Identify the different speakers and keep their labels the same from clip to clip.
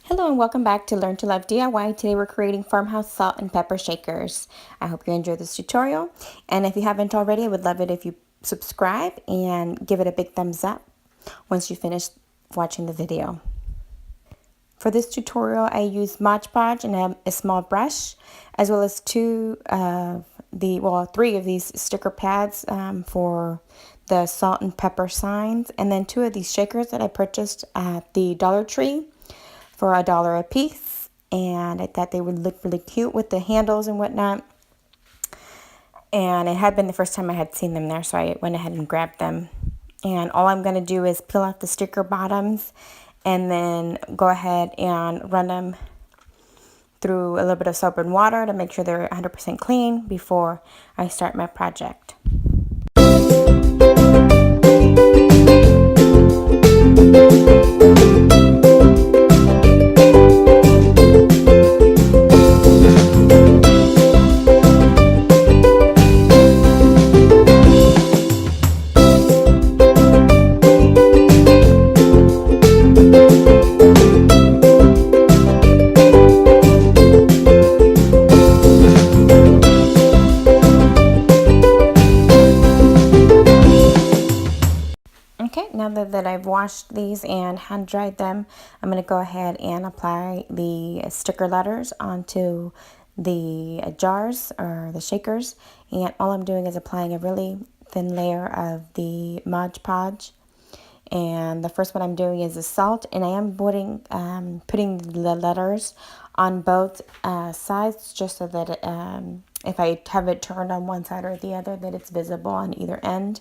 Speaker 1: Hello and welcome back to Learn to Love DIY. Today we're creating farmhouse salt and pepper shakers. I hope you enjoy this tutorial. And if you haven't already, I would love it if you subscribe and give it a big thumbs up once you finish watching the video. For this tutorial, I use Mod Podge and a small brush, as well as three of these sticker pads for the salt and pepper signs, and then 2 of these shakers that I purchased at the Dollar Tree for $1 a piece, and I thought they would look really cute with the handles and whatnot. And it had been the first time I had seen them there, so I went ahead and grabbed them. And all I'm going to do is peel off the sticker bottoms and then go ahead and run them through a little bit of soap and water to make sure they're 100% clean before I start my project. Okay, now that I've washed these and hand dried them, I'm going to go ahead and apply the sticker letters onto the jars or the shakers. And all I'm doing is applying a really thin layer of the Mod Podge. And the first one I'm doing is the salt, and I am putting the letters on both sides, just so that if I have it turned on one side or the other, that it's visible on either end.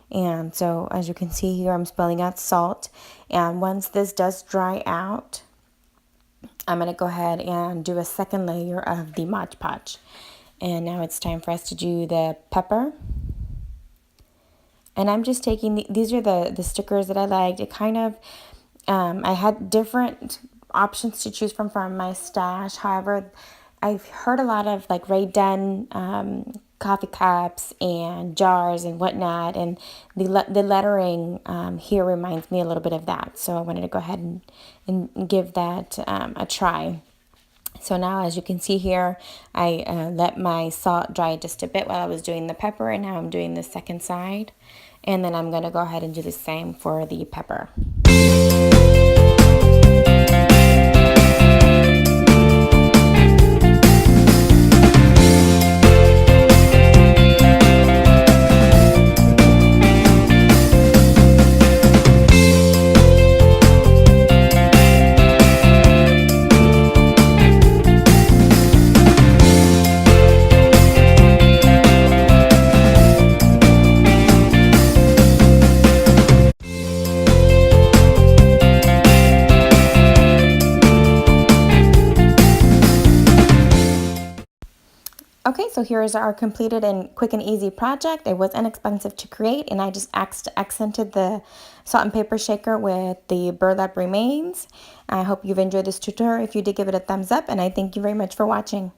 Speaker 1: And so as you can see here, I'm spelling out salt. And once this does dry out, I'm going to go ahead and do a second layer of the Mod Podge. And now it's time for us to do the pepper. And I'm just taking, these are the stickers that I liked. It kind of, I had different options to choose from my stash. However, I've heard a lot of like Rae Dunn coffee cups and jars and whatnot, and the lettering here reminds me a little bit of that. So I wanted to go ahead and give that a try. So now, as you can see here, I let my salt dry just a bit while I was doing the pepper, and now I'm doing the second side. And then I'm going to go ahead and do the same for the pepper. Okay, so here is our completed and quick and easy project. It was inexpensive to create, and I just accented the salt and pepper shaker with the burlap remains. I hope you've enjoyed this tutorial. If you did, give it a thumbs up, and I thank you very much for watching.